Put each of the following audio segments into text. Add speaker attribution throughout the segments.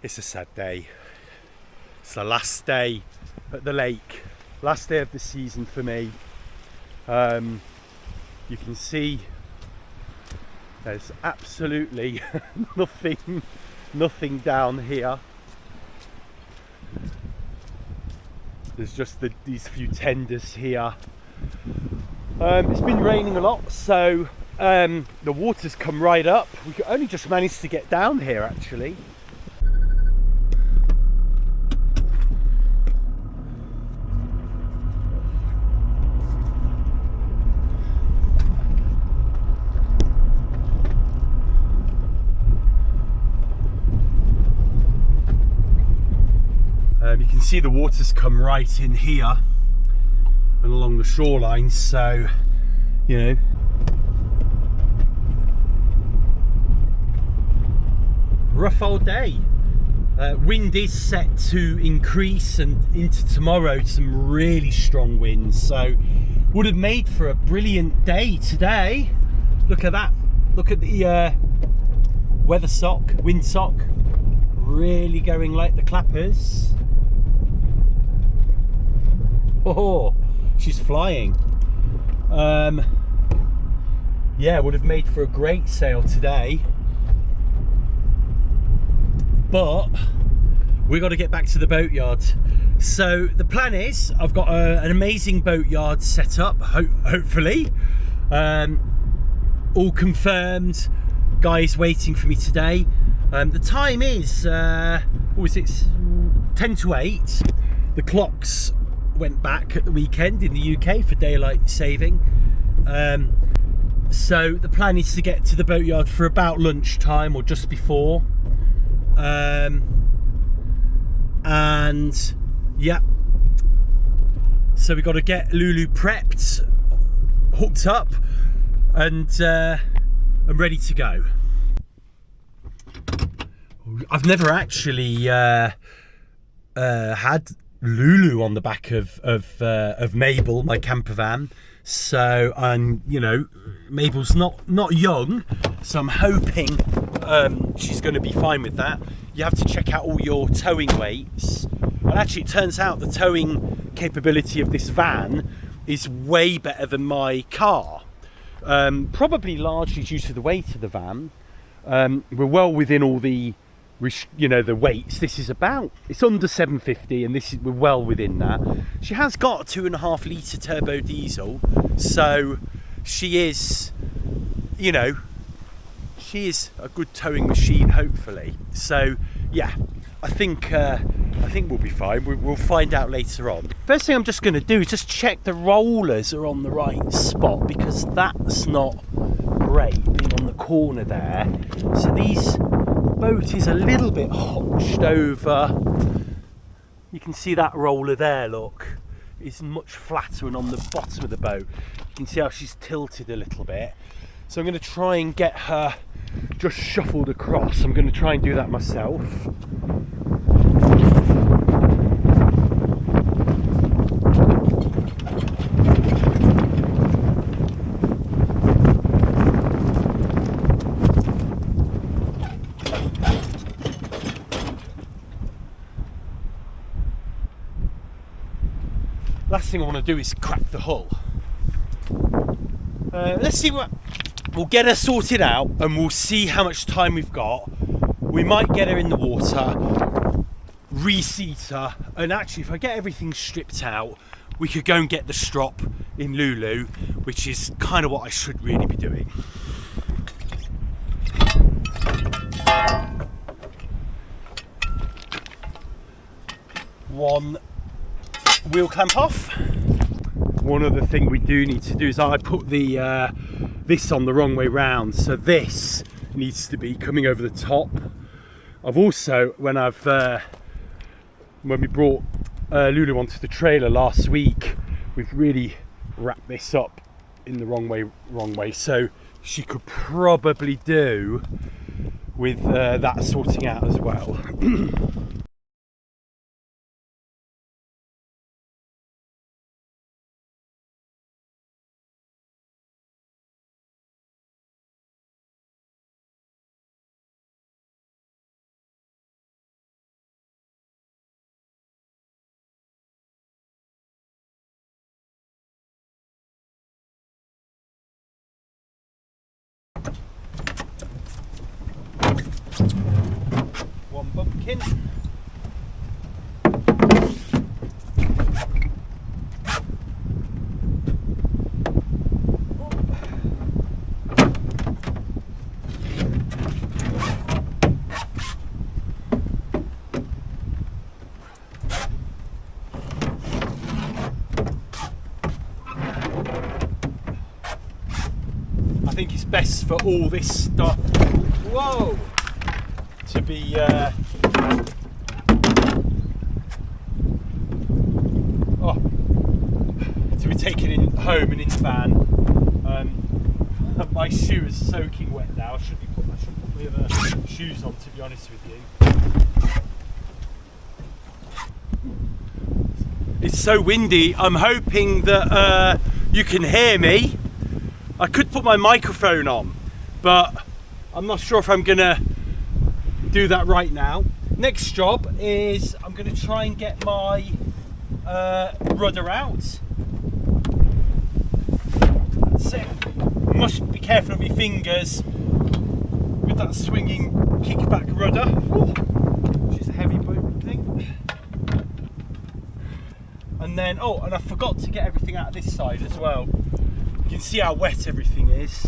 Speaker 1: It's a sad day. It's the last day at the lake, last day of the season for me. You can see there's absolutely nothing down here. There's just these few tenders here. It's been raining a lot, so the water's come right up. We only just managed to get down here actually. You can see the water's come right in here and along the shoreline, so you know, rough old day. Wind is set to increase, and into tomorrow some really strong winds, so would have made for a brilliant day today. Look at that, look at the weather sock, wind sock, really going like the clappers. Oh, she's flying. Yeah, would have made for a great sail today, but we got to get back to the boatyard. So the plan is, I've got an amazing boatyard set up, hopefully, all confirmed. Guys waiting for me today. The time is, what was it, 10 to 8. The clocks went back at the weekend in the UK for daylight saving. So the plan is to get to the boatyard for about lunchtime or just before. And yeah, so we've got to get Lulu prepped, hooked up, and ready to go. I've never actually had Lulu on the back of Mabel, my camper van. So you know, Mabel's not young, so I'm hoping she's going to be fine with that. You have to check out all your towing weights, and actually it turns out the towing capability of this van is way better than my car, probably largely due to the weight of the van. We're well within all the, you know, the weights. This is it's under 750, and we're well within that. She has got a 2.5 litre turbo diesel, so she is, you know, she is a good towing machine, hopefully. So yeah, I think we'll be fine. We'll find out later on. First thing I'm just going to do is just check the rollers are on the right spot, because that's not great being on the corner there. So the boat is a little bit hunched over. You can see that roller there, look, it's much flatter, and on the bottom of the boat you can see how she's tilted a little bit. So I'm going to try and get her just shuffled across. I'm going to try and do that myself. Last thing I want to do is crack the hull. Let's see what we'll get her sorted out, and we'll see how much time we've got. We might get her in the water, reseat her, and actually if I get everything stripped out, we could go and get the strop in Lulu, which is kind of what I should really be doing. One wheel clamp off. One other thing we do need to do is I put the this on the wrong way round, so this needs to be coming over the top. I've also, when we brought Lulu onto the trailer last week, we've really wrapped this up in the wrong way, so she could probably do with that sorting out as well. thinking. I think it's best for all this stuff, whoa, to be taken in home and in the van. My shoe is soaking wet now. I should put my other shoes on, to be honest with you. It's so windy. I'm hoping that you can hear me. I could put my microphone on, but I'm not sure if I'm gonna do that right now. Next job is I'm gonna try and get my rudder out. That's it. Must be careful of your fingers with that swinging kickback rudder, which is a heavy boat thing. And then, and I forgot to get everything out of this side as well. You can see how wet everything is.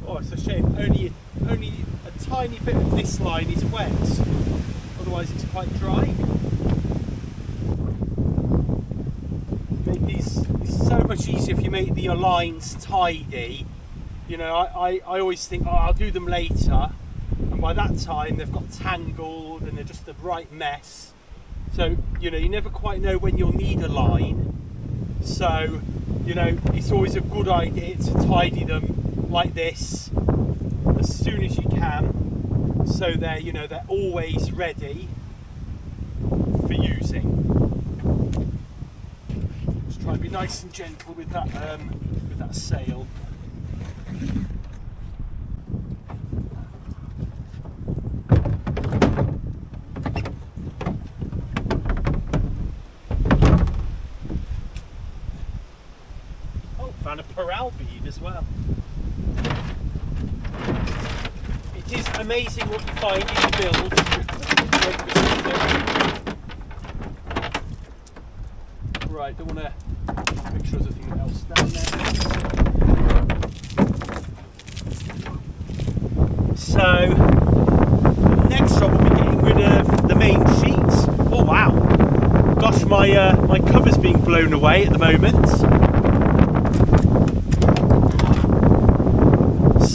Speaker 1: Oh, it's a shame. Only a tiny bit of this line is wet. Otherwise, it's quite dry. It's so much easier if you make your lines tidy. You know, I always think, I'll do them later, and by that time they've got tangled and they're just a right mess. So, you know, you never quite know when you'll need a line. So, you know, it's always a good idea to tidy them like this as soon as you can, so they're, you know, they're always ready for using. Just try and be nice and gentle with that sail. Found a pearl bead as well. It is amazing what you find in the build. Right, don't want to make sure there's anything else down there. So, next job will be getting rid of the main sheets. Oh wow! Gosh, my cover's being blown away at the moment.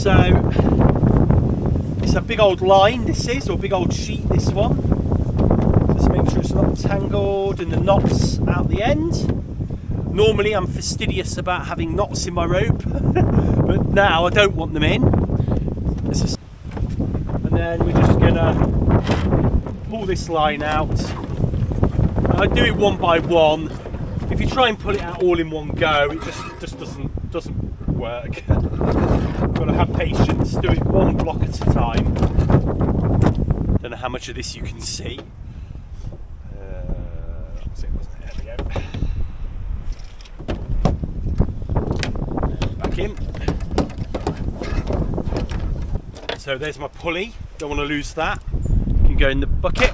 Speaker 1: So it's a big old line, this is, or big old sheet, this one. Just make sure it's not tangled and the knots out the end. Normally I'm fastidious about having knots in my rope, but now I don't want them in. And then we're just gonna pull this line out. I do it one by one. If you try and pull it out all in one go, it just doesn't work. Got to have patience, do it one block at a time. Don't know how much of this you can see. There we go. Back in. So there's my pulley, don't want to lose that. Can go in the bucket.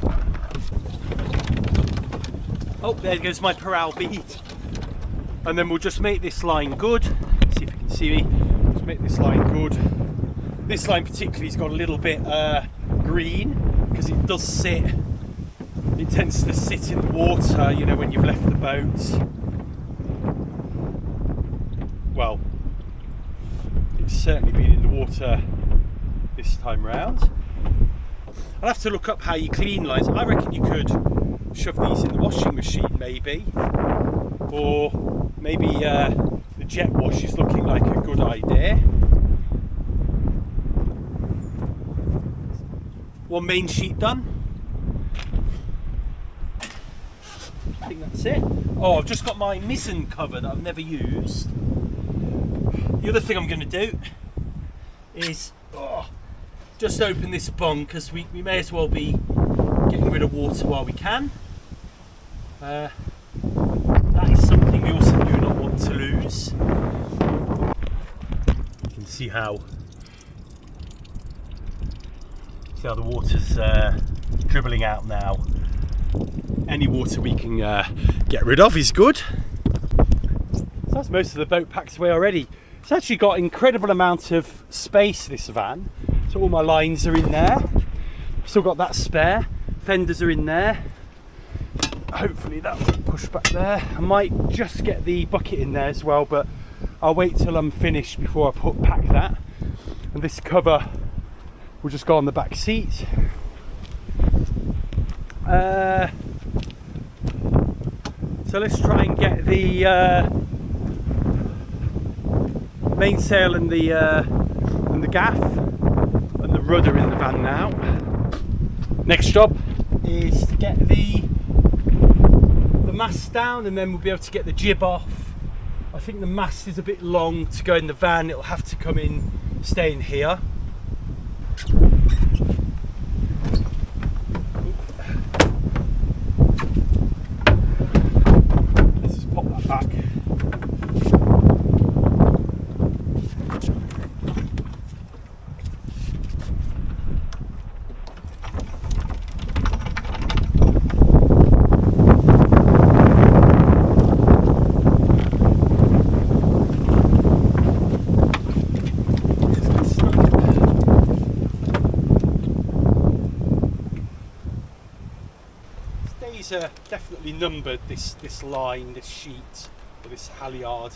Speaker 1: Oh, there goes my pearl bead. And then we'll just make this line good. See if you can see me. Just make this line good. This line particularly has got a little bit green because it does sit. It tends to sit in the water, you know, when you've left the boat. Well, it's certainly been in the water this time round. I'll have to look up how you clean lines. I reckon you could shove these in the washing machine maybe, or maybe the jet wash is looking like a good idea. One main sheet done. I think that's it. Oh, I've just got my mizzen cover that I've never used. The other thing I'm going to do is just open this bung, because we may as well be getting rid of water while we can. That is something we also do not want to lose. You can see how the water's dribbling out now. Any water we can get rid of is good. So that's most of the boat packed away already. It's actually got incredible amount of space, this van. So all my lines are in there. Still got that spare. Fenders are in there. Hopefully that will push back there. I might just get the bucket in there as well, but I'll wait till I'm finished before I pack that. And this cover will just go on the back seat. So let's try and get the mainsail and the gaff and the rudder in the van now. Next job is to get the mast down, and then we'll be able to get the jib off. I think the mast is a bit long to go in the van. It'll have to come in, stay in here. Let's just pop that back. Are definitely numbered, this line, this sheet, or this halyard.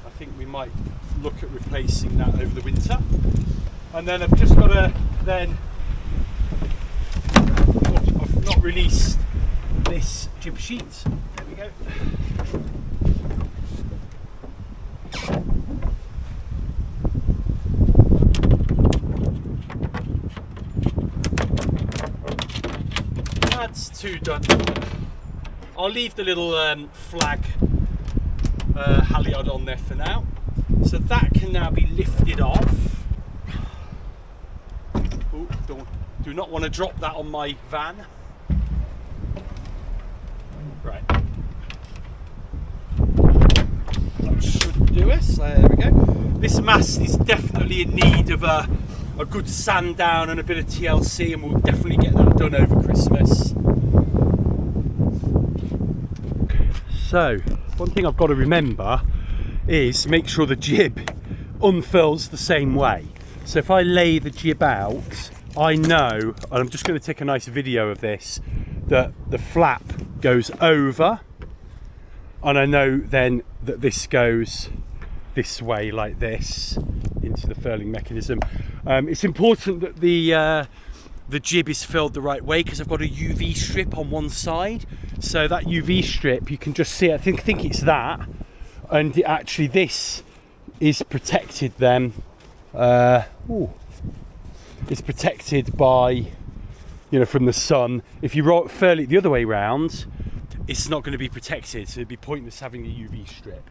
Speaker 1: I think we might look at replacing that over the winter. And then I've just got to I've not released this jib sheet. There we go. That's two done. I'll leave the little flag halyard on there for now. So that can now be lifted off. Ooh, do not want to drop that on my van. Right. That should do us. There we go. This mast is definitely in need of a good sand down and a bit of TLC, and we'll definitely get that done over Christmas. So, one thing I've got to remember is make sure the jib unfurls the same way. So if I lay the jib out, I know, and I'm just going to take a nice video of this, that the flap goes over, and I know then that this goes this way like this into the furling mechanism. It's important that the jib is filled the right way, because I've got a UV strip on one side. So that UV strip, you can just see, I think it's that, and actually this is protected then. It's protected by, from the sun. If you furl it the other way round, it's not going to be protected, so it'd be pointless having a UV strip.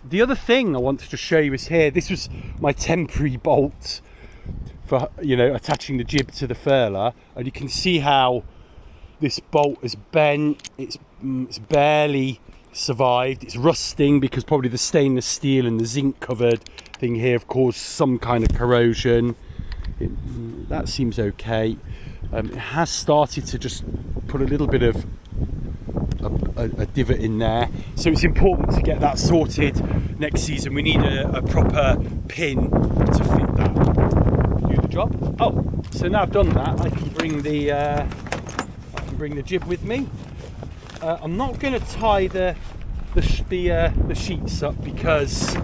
Speaker 1: The other thing I wanted to show you is here. This was my temporary bolt for attaching the jib to the furler, and you can see how this bolt is bent. It's barely survived. It's rusting because probably the stainless steel and the zinc covered thing here have caused some kind of corrosion. That seems okay. It has started to just put a little bit of a divot in there, so it's important to get that sorted next season. We need a proper pin to fit that. Do the job. Oh, so now I've done that, I can bring the jib with me. I'm not going to tie the sheets up because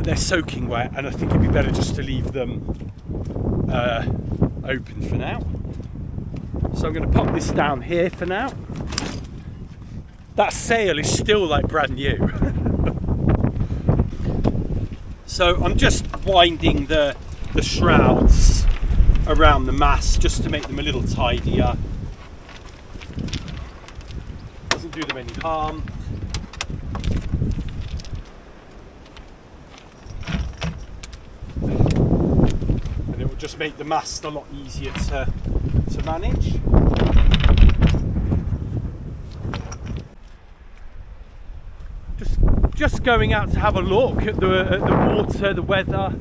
Speaker 1: they're soaking wet, and I think it'd be better just to leave them open for now. So I'm going to pop this down here for now. That sail is still like brand new. So I'm just winding the shrouds around the mast just to make them a little tidier. do them any harm. And it will just make the mast a lot easier to manage. Just going out to have a look at the water, the weather.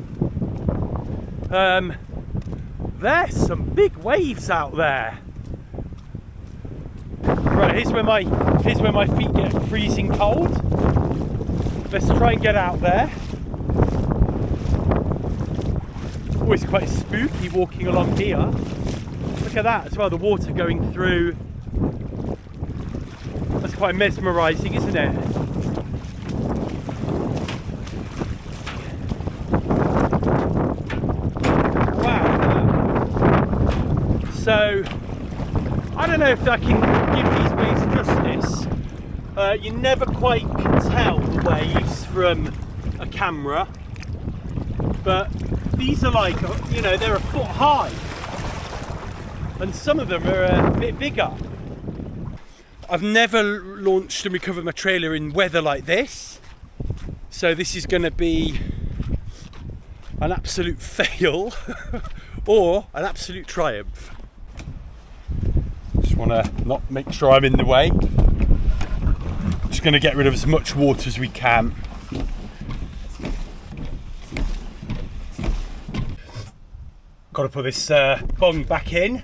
Speaker 1: There's some big waves out there. Right, here's where my feet get freezing cold. Let's try and get out there. Always quite spooky walking along here. Look at that as well, the water going through. That's quite mesmerising, isn't it? So, I don't know if I can give these waves justice. You never quite can tell the waves from a camera, but these are like, you know, they're a foot high, and some of them are a bit bigger. I've never launched and recovered my trailer in weather like this, so this is going to be an absolute fail or an absolute triumph. Just want to not make sure I'm in the way. Just going to get rid of as much water as we can. Got to put this bung back in.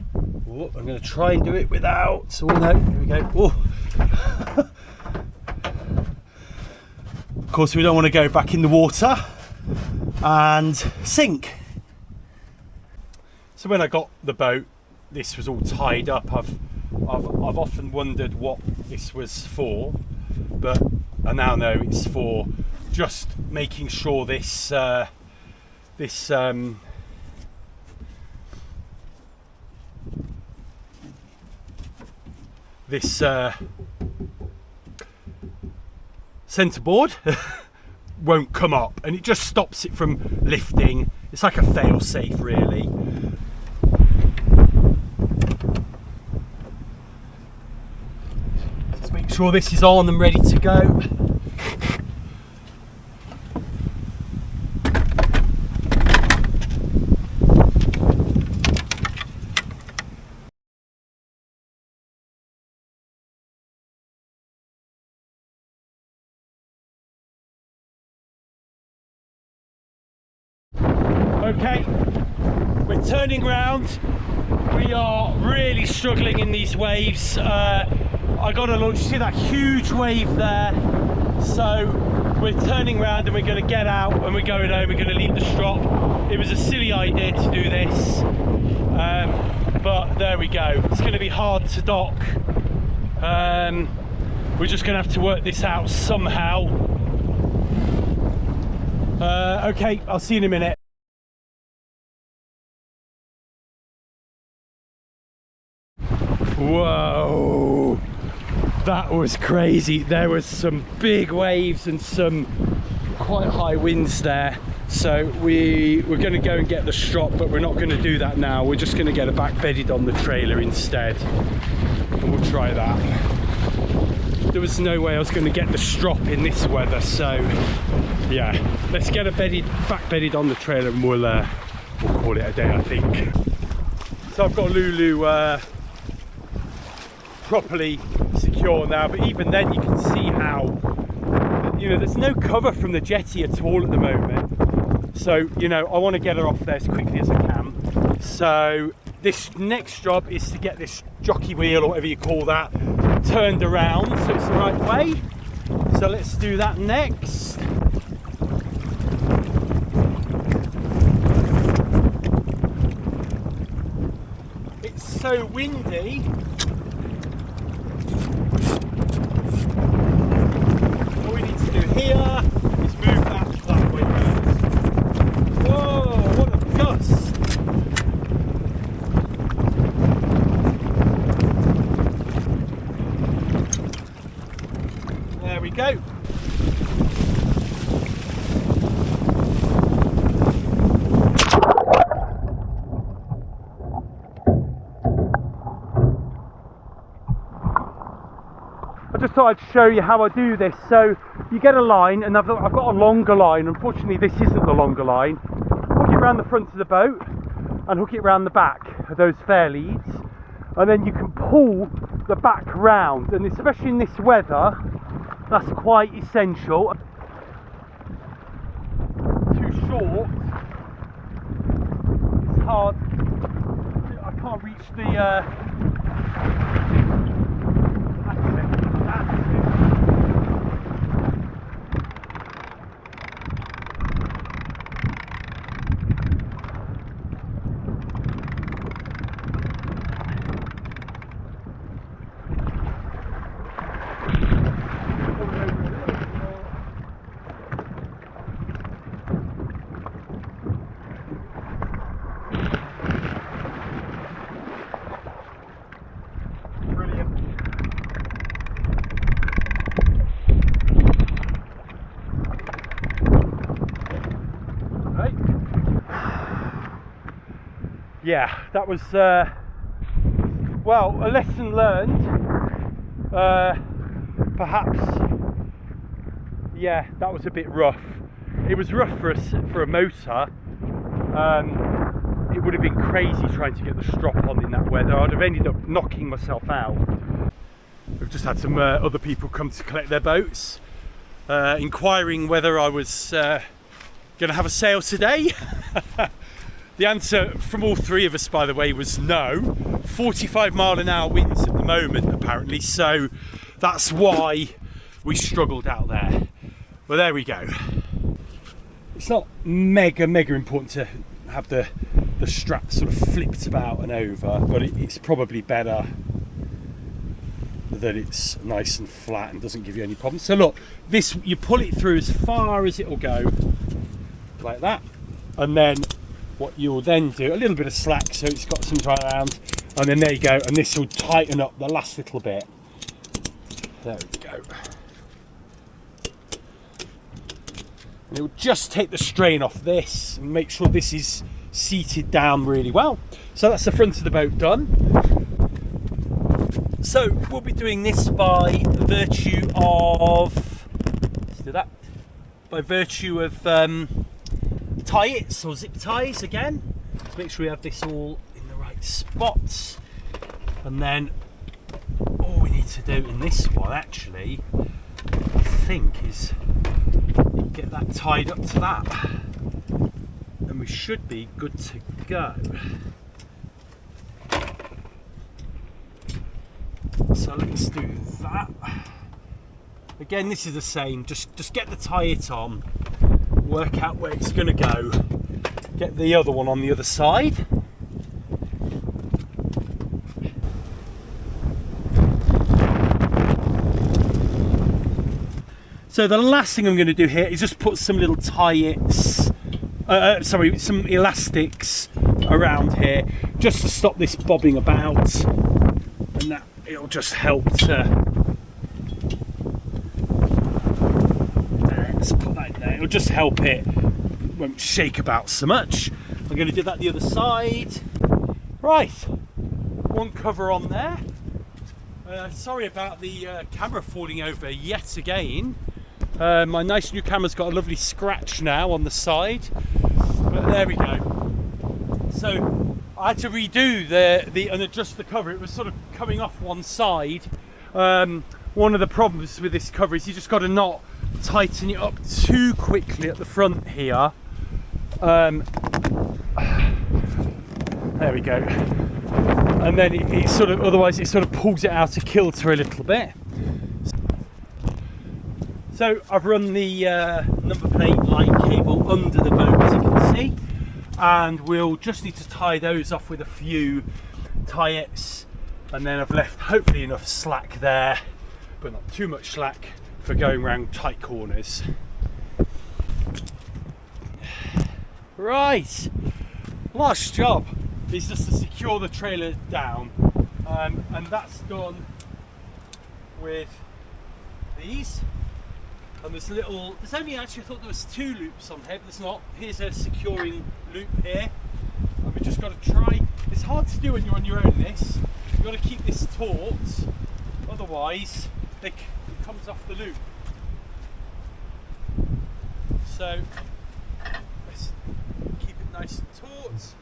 Speaker 1: Oh, I'm going to try and do it without. Oh no, here we go. Oh. Of course, we don't want to go back in the water and sink. So when I got the boat, this was all tied up. I've often wondered what this was for, but I now know it's for just making sure this centerboard won't come up, and it just stops it from lifting. It's like a fail-safe, really. Let's make sure this is on and ready to go. Okay, we're turning round. We are really struggling in these waves. I got to launch. You see that huge wave there? So we're turning round and we're going to get out and we're going home. We're going to leave the strop. It was a silly idea to do this, but there we go. It's going to be hard to dock. We're just going to have to work this out somehow. Okay, I'll see you in a minute. Whoa, that was crazy. There was some big waves and some quite high winds there. So we're going to go and get the strop, but we're not going to do that now. We're just going to get it back bedded on the trailer instead, and we'll try that. There was no way I was going to get the strop in this weather, so yeah, let's get it back bedded on the trailer, and we'll call it a day, I think. So I've got Lulu properly secure now, but even then you can see how, you know, there's no cover from the jetty at all at the moment. So, you know, I want to get her off there as quickly as I can. So this next job is to get this jockey wheel, or whatever you call that, turned around so it's the right way. So let's do that next. It's so windy. Here is move that way first. Whoa, what a gust! There we go. just thought I'd show you how I do this. So you get a line, and I've got a longer line. Unfortunately, this isn't the longer line. Hook it around the front of the boat and hook it around the back of those fair leads, and then you can pull the back round, and especially in this weather, that's quite essential. Too short, it's hard. I can't reach the yeah, that was well, a lesson learned. Perhaps, yeah, that was a bit rough. It was rough for a motor. It would have been crazy trying to get the strop on in that weather. I'd have ended up knocking myself out. We've just had some other people come to collect their boats, inquiring whether I was going to have a sail today. The answer from all three of us, by the way, was no. 45-mile-an-hour winds at the moment, apparently, so that's why we struggled out there. Well, there we go. It's not mega important to have the strap sort of flipped about and over, but it's probably better that it's nice and flat and doesn't give you any problems. So look, this, you pull it through as far as it will go, like that, and then what you'll then do, a little bit of slack so it's got some dry around, and then there you go, and this will tighten up the last little bit. There we go. And it will just take the strain off this and make sure this is seated down really well. So that's the front of the boat done. So we'll be doing this by virtue of, let's do that, by virtue of tie-its or zip ties again, to make sure we have this all in the right spots. And then all we need to do in this one, actually, I think, is get that tied up to that, and we should be good to go. So let's do that. Again, this is the same, just get the tie-it on, work out where it's going to go, get the other one on the other side. So the last thing I'm going to do here is just put some little tie-its, some elastics around here, just to stop this bobbing about, and that it'll just help to, let's put that in there, it'll just help it won't shake about so much. I'm going to do that the other side. Right, one cover on there. Sorry about the camera falling over yet again. My nice new camera's got a lovely scratch now on the side, but there we go. So I had to redo and adjust the cover. It was sort of coming off one side. One of the problems with this cover is you just got to not tighten it up too quickly at the front here. There we go. And then it sort of, otherwise it sort of pulls it out of kilter a little bit. So I've run the number plate light cable under the boat, as you can see, and we'll just need to tie those off with a few tie-its, and then I've left hopefully enough slack there, but not too much slack for going around tight corners. Right, last job is just to secure the trailer down, and that's done with these. And there's only actually, I thought there was 2 loops on here, but there's not. Here's a securing loop here. And we've just got to try, it's hard to do when you're on your own this. You've got to keep this taut, otherwise it comes off the loop. So let's keep it nice and taut.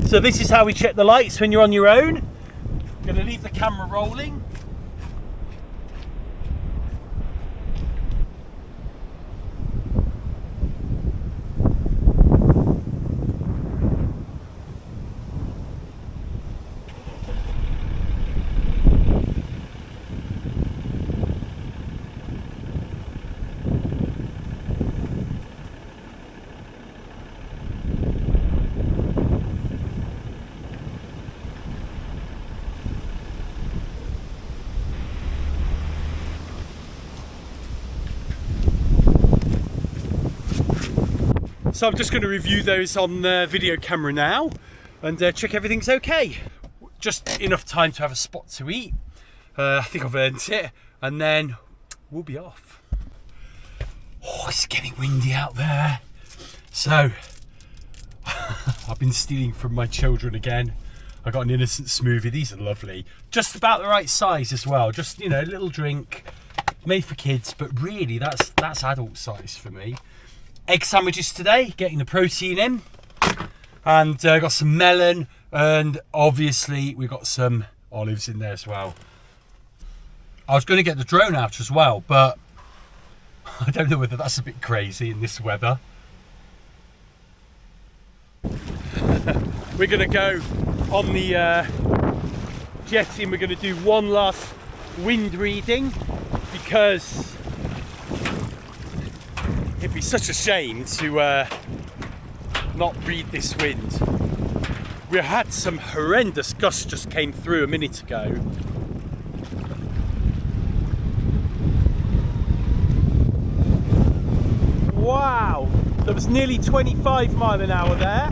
Speaker 1: So this is how we check the lights when you're on your own. I'm going to leave the camera rolling. So I'm just going to review those on the video camera now and check everything's okay. Just enough time to have a spot to eat. I think I've earned it, and then we'll be off. Oh, it's getting windy out there. So I've been stealing from my children again. I got an innocent smoothie. These are lovely. Just about the right size as well. Just, you know, a little drink made for kids, but really that's adult size for me. Egg sandwiches today, getting the protein in, and got some melon, and obviously we got some olives in there as well. I was going to get the drone out as well, but I don't know whether that's a bit crazy in this weather. We're going to go on the jetty and we're going to do one last wind reading, because it'd be such a shame to not read this wind. We had some horrendous gusts just came through a minute ago. Wow, there was nearly 25 miles an hour there.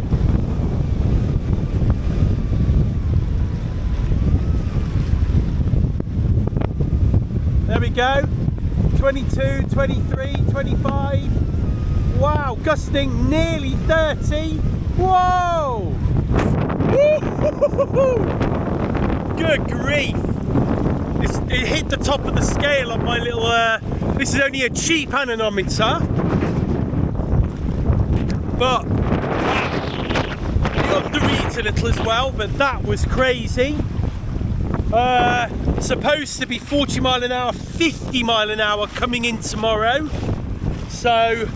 Speaker 1: There we go. 22, 23, 25. Wow, gusting nearly 30. Whoa! Good grief. It hit the top of the scale on my little, this is only a cheap anemometer. But it underreads a little as well, but that was crazy. Supposed to be 40 mile an hour, 50 mile an hour coming in tomorrow. So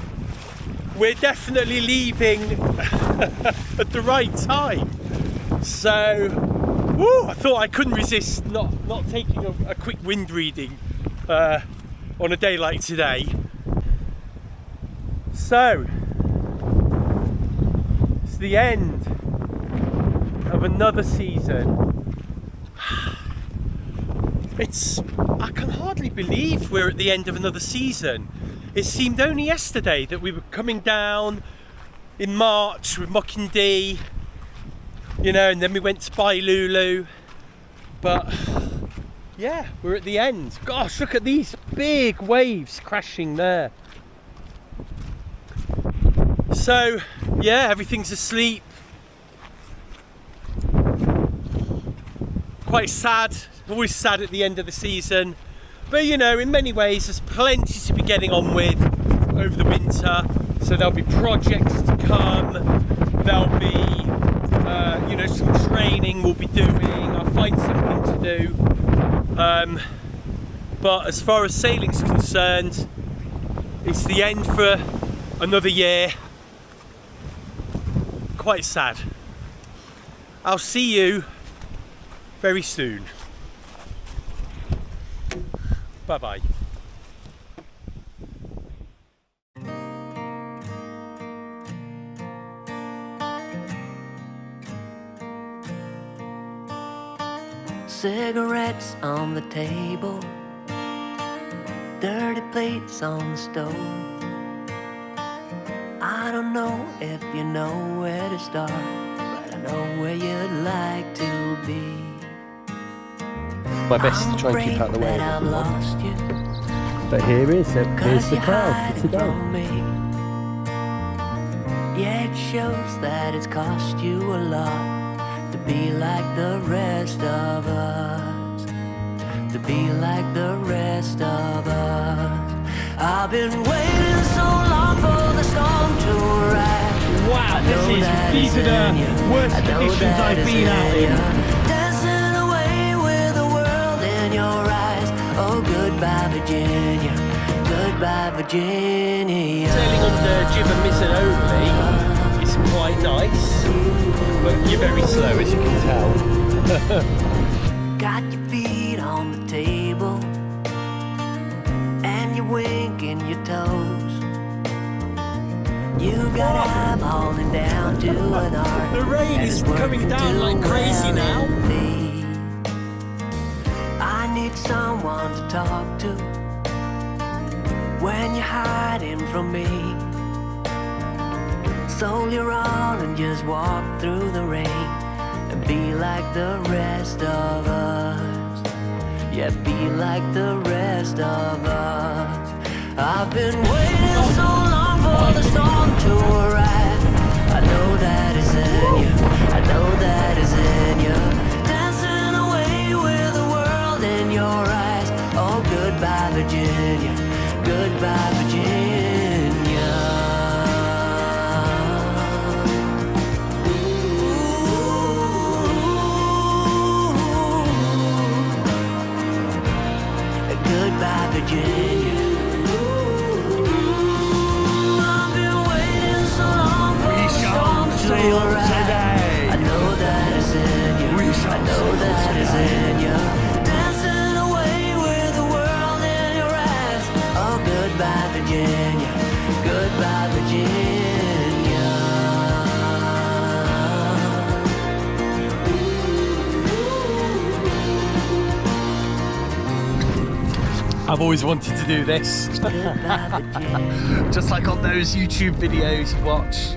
Speaker 1: we're definitely leaving at the right time. So woo, I thought I couldn't resist not taking a quick wind reading on a day like today. So it's the end of another season. I can hardly believe we're at the end of another season. It seemed only yesterday that we were coming down in March with Mochyn, you know, and then we went to buy Lulu. But yeah, we're at the end. Gosh, look at these big waves crashing there. So yeah, everything's asleep. Quite sad. Always sad at the end of the season, but you know, in many ways there's plenty to be getting on with over the winter. So there'll be projects to come, there'll be you know, some training we'll be doing. I'll find something to do, but as far as sailing's concerned, it's the end for another year. Quite sad. I'll see you very soon. Bye-bye.
Speaker 2: Cigarettes on the table, dirty plates on the stove. I don't know if you know where to start, but I know where you'd like to be.
Speaker 1: my best to try and keep out of the way of everyone. But here's the crowd for today.
Speaker 2: Yeah, it shows that it's cost you a lot to be like the rest of us. To be like the rest of us. I've been waiting so long for the storm to arrive.
Speaker 1: Wow, these are the worst conditions I've been out in.
Speaker 2: Dancing away with the world in your eyes. Oh, goodbye, Virginia. Goodbye, Virginia.
Speaker 1: Sailing under jib and mizzen only is quite nice, but you're very slow, as you can tell.
Speaker 2: Got your feet on the table and you're winking your toes. You got eyeballing down to an art.
Speaker 1: The rain is coming down like crazy now.
Speaker 2: I need someone to talk to when you're hiding from me. So you're on and just walk through the rain and be like the rest of us. Yeah, be like the rest of us. I've been waiting so long for the storm to arrive. I know that it's in you. I know that it's in you. Dancing away with the world in your eyes. Oh, goodbye, Virginia. Goodbye, Virginia. Goodbye, Virginia. I've been waiting so long for the storm to arrive. I know that it's in you. I know that it's in you. Dancing away with the world in your eyes. Oh, goodbye, Virginia. Goodbye, Virginia.
Speaker 1: I've always wanted to do this.
Speaker 2: Goodbye, Virginia.
Speaker 1: Just like on those YouTube videos you watch.